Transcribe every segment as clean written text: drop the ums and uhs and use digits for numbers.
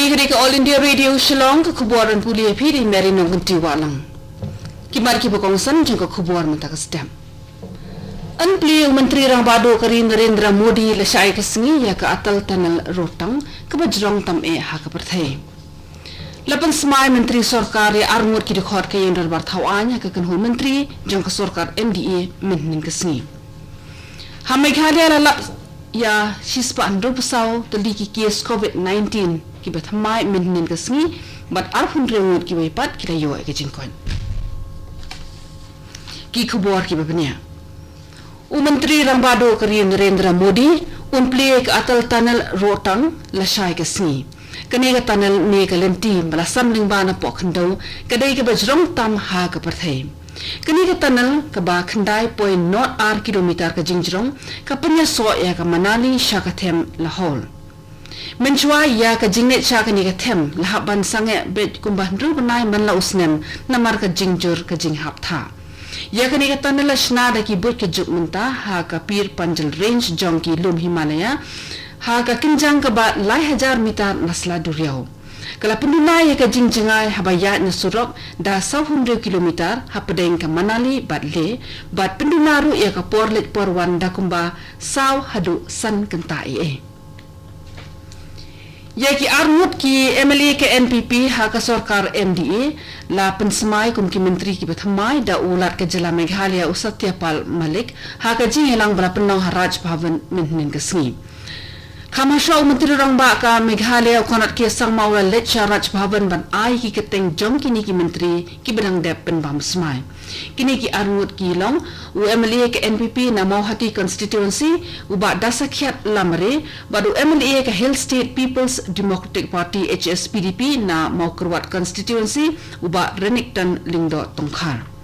Kini kini ke All India Radio Shillong ke kubuaran puli api di Merino Ganti Walang. Kimar ki berkongsan jangka kubuar mentaka sedam. Anpli Menteri Rang Bado Kari Narendra Modi lesai kesengi ya ke atal tanal rotang ke bajrong tam ha ke perthai. Lapan semai Menteri Sorkar ya armur ki dikhot ke yang darbar thawanya ke kenhul Menteri jangka Sorkar MDA menhin kesengi. Hameghalaya lalap ya sispa andro pesau teliki kes COVID-19 ki bathamai menhin kesengi bat arhun rewut ki wepat kita yo ke jingkon. Ki kubuar ki babnya. Menteri Rang Bado Kari Narendra Modi unpli ke atal tanal rotang lasai kesengi. Kene ke tanal ni ke lenti balasam lingbana pok khandau kadai ke bajrong tam ha ke perthai. Kene ke tanal ke ba khandai point not r kilometer ke jingjrong ke punya so ya ke Manali Shakathem Lahore. Menchua ya ke jingnet sha ke ni ke them lahaban sange bet kumbah ndru benai man la usnem namar ke jingjur ke jinghap tha. Ya kini kata nela senada ki buat kejuk mentah ha ka pir panjal range jong ki lum Himalaya ha ka kinjang ke ba lai hajar meter nasla duriau. Kala pendunai ya ka jingjengai habayat na surok da 100 kilometer ha pedeng ke Manali bat le bat pendunaru ya ka porlet porwan da kumba saw hadu san kentai Ya ki armut ki MLA ke NPP ha ka Sorkar MDA la pensemai kum ki menteri ki bathamai da ulat ke Jela Meghalaya Satyapal Malik ha ka jingelang bala penong Raj Bhavan menhin kesengi. Khamasha Menteri Rang Ba ka Meghalaya konat ke sang maula lecha Raj Bhavan ban ai ki keteng jong kini ki menteri ki bedang dep pen bam semai. Kini ki armut ki long MLA ke NPP na Mauhati constituency uba dasakyat lamare badu MLA ke Hill State People's Democratic Party HSPDP na Maukerwat constituency uba Renington Lingdo Tongkhar.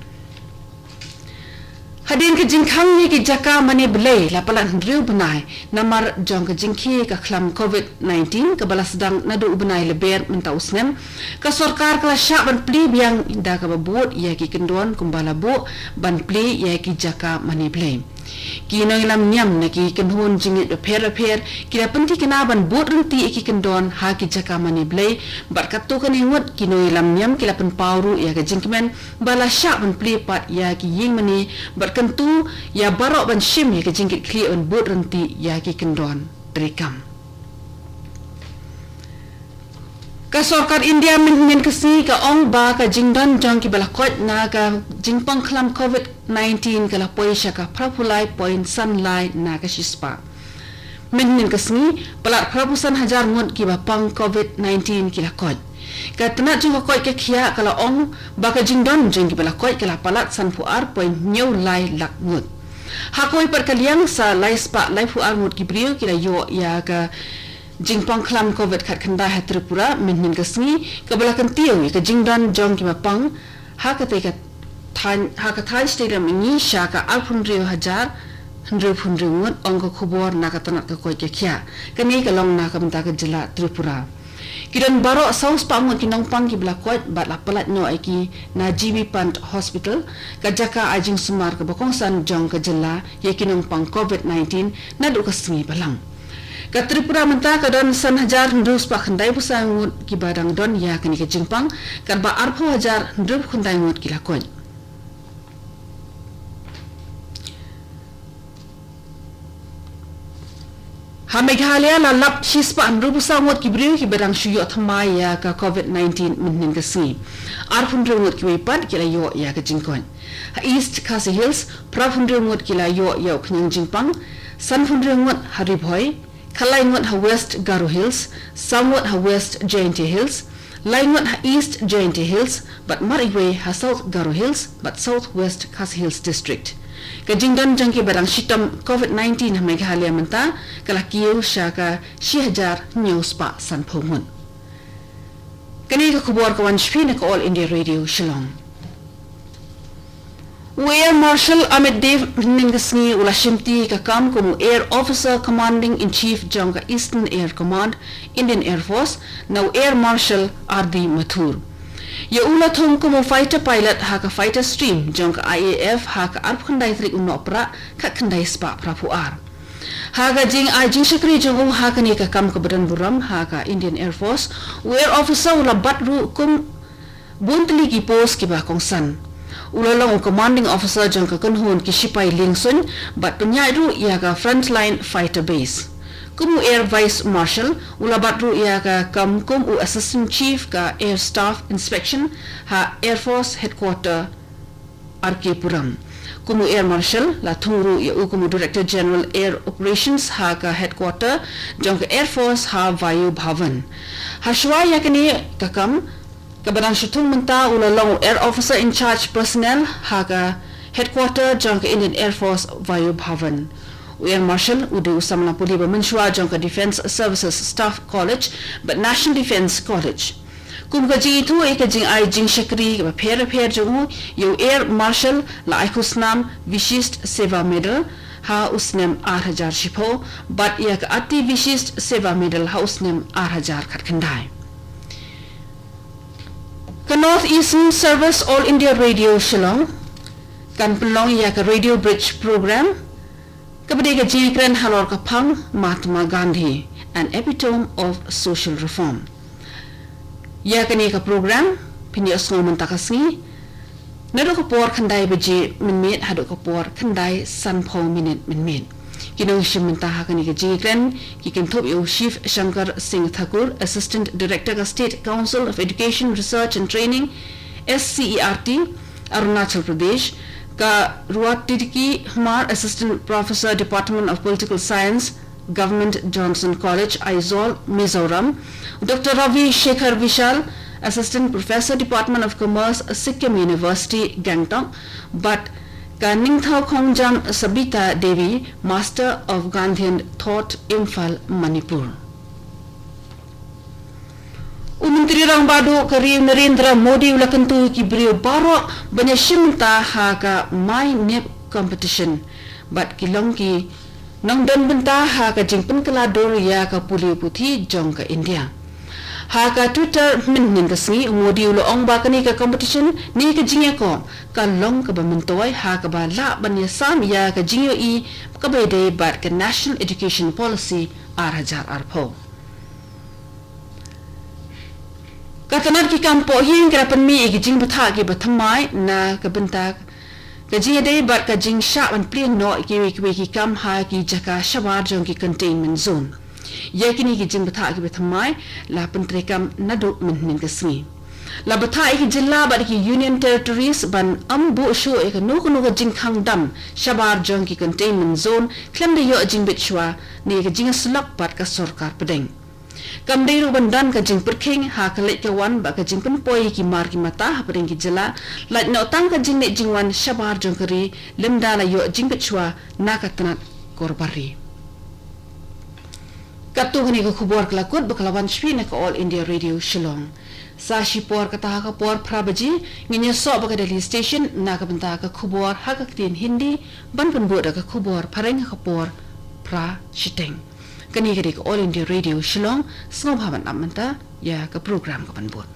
Hadin ke jingkhang ni ki jaka mani belai lapalan riu benai namar jong ke jingki ke klam COVID-19 ke balas sedang nadu benai leber mentau snem ke Sorkar kala syak ban pli biang inda ke babut ya ki kendon kumbala bu ban pli ya ki jaka mani belai. Kino ilam nyam na ki kenhun jingit repair kira penti kena ban but renti ki kendon ha ki jaka mani blay bat katu kan ingut kino ilam nyam kila pen pauru ya ke jingkmen bala syak ban pli pat ya ki ying mani bat kentu ya barok ban shim ya ke jingit kli ban but renti ya ki kendon terikam. Ka Sorkar India menhin kesi ka ong ba ka jingdan jong ki balakot na ka jingpang klam COVID-19 ka lapoi sya ka prapulai point sunlight na ka shispa. Menhin kesi palat prapusan hajar ngut ki bapang COVID-19 ki lakot. Ka tenat jong ka ke khia kala ong ba ka jingdan jong ki balakot ka palat sanpuar point new lai lak ngut. Hakoi per kaliang sa lai spa lai fuar ngut ki brio ki la yo ya ka jingpang klam COVID kat kandai ha Tripura menhin kesengi ke belakan tiaw ke jingdan jong ki mapang ha ka than stadium ini sya ka alpun riu hajar hundrepun ringut ong ka khubor na ka tanat ka koi ke khia kani ka long na ka menta ka Jela Tripura kidan baro saus pamun ki nongpang ki belakot bat la palat no ki na GB Pant Hospital ka jaka ajing sumar ka bakongsan jong ka Jela ye ki nongpang COVID-19 na du kesengi balang. Ka Tripura mentah ka don san hajar ndus pa khandai pusangut ki badang don ya kani ke jingpang kan ba arpo hajar ndus khandai ngut ki lakon. Ha Meghalaya la lap shispa ndus pusangut ki briu ki badang shuyo thamai ya ka COVID-19 menhin kesengi. Arpo ndus ki wepat ki la yo ya ka jingkon. Ha East Khasi Hills prapun ndus ki la yo ya knyang jingpang san ndus Haribhoi Kalai ngut ha West Garo Hills, somewhat ha West Jaintia Hills, lai ngut ha East Jaintia Hills, but mariwe ha South Garo Hills, but Southwest Khasi Hills District. Kajingdan jangki barang shitam COVID-19 ha Meghalaya menta kala kiyo sya ka shihajar news pa san phongun. Kani ka kubor kawan shpina ka All India Radio Shillong. Air Marshal Amit Dev Ningasni Ulashimti Kakam Kumu Air Officer Commanding in Chief Jongka Eastern Air Command Indian Air Force now Air Marshal R.D. Mathur. Ya ula thong kumu fighter pilot haka fighter stream jongka IAF haka arp khandai trik unopra ka khandai spa prapuar. Haga jing jing shakri jong haga ni ka kam ka badan buram haga Indian Air Force air officer ula batru kum buntli ki post ki ba kong san ula long commanding officer jong ka kunhun ki sipai lingsun bat punya ru ya ka frontline fighter base kum air vice marshal ula batru ya ka kam kum assistant chief ka air staff inspection ha Air Force headquarter RK Puram kumu air marshal la thungru ya kumu director general air operations ha ka headquarter jong air force ha vayu bhavan hashwa ya kini kakam kabadan shutung menta ulalong air officer in charge personnel ha ka headquarter jong Indian Air Force vayu bhavan air marshal udu usamla puli bamanshwa jong defense services staff college but national defense college kum ka ji thu ek jing jing shakri ka pher jong yo air marshal la khusnam vishisht seva medal ha usnem 8000 shipho but yak ati vishisht seva medal ha usnem 8000 khat khandai ka North Eastern Service All India Radio Shillong kan pelong yak radio bridge program ka bade ka jingkran halor ka phang Mahatma Gandhi an epitome of social reform ya kani ka program pini asngo mentakasngi nado ka por khandai beji minit hado ka por khandai sanpho minute minit kino shimenta ha kani ka jingkran ki kin thop yo Chief Shankar Singh Thakur Assistant Director of State Council of Education Research and Training SCERT Arunachal Pradesh ka Ruat Tidiki Humar Assistant Professor Department of Political Science Government Johnson College Aizawl Mizoram Dr. Ravi Shekhar Vishal Assistant Professor Department of Commerce Sikkim University Gangtok but Kaningthau Khongjam Sabita Devi Master of Gandhian Thought Imphal Manipur Menteri Rang Badu Kari Narendra Modi ulakantu ki brio baro banyashimta haga my nep competition but kilongki nang don benta ha ka jingpun kala dor ya ka puli puthi jong ka India ha ka Twitter min ka singi Modi ulo ong ba kani ka competition ni ka jingya ko ka long ka ba mentoy ha ka ba la banya sam ya ka jingyo I ka ba de bat ka National Education Policy arhajar arpho katanar ki kampo hing krapan mi ki jing batha ki bathamai na ka benta Kajing day but kajing sharp and plain no ki kam ha ki jaka shawar jong ki containment zone. Yakini ki jing batha ki bathamai la pentre kam nadu min kasmi. La batha ki jilla but ki union territories ban ambu sho ek no ka jing khang dam shawar jong ki containment zone klem de yo jing bitchwa ni ka jing slap pat ka sarkar pedeng. Kam dei ru bandan ka jing perking ha ka lek ka wan ba ka jing pen poi ki mar ki mata ha pedeng ki jilla la no tang ka jing ne jing wan shabar jong kari lemda la yo jing bitchwa na ka tanat korbari katu ni ka khubor kala kut ba kala wan shpi na ka All India Radio Shillong sa shipor ka ta ka por phrabaji nginya so ba ka Delhi station na ka banta ka khubor ha ka tin hindi ban ban bo da ka khubor phareng ka por phra shiteng kani ka All India Radio Shillong snobhaban amanta ya ka program ka ban bot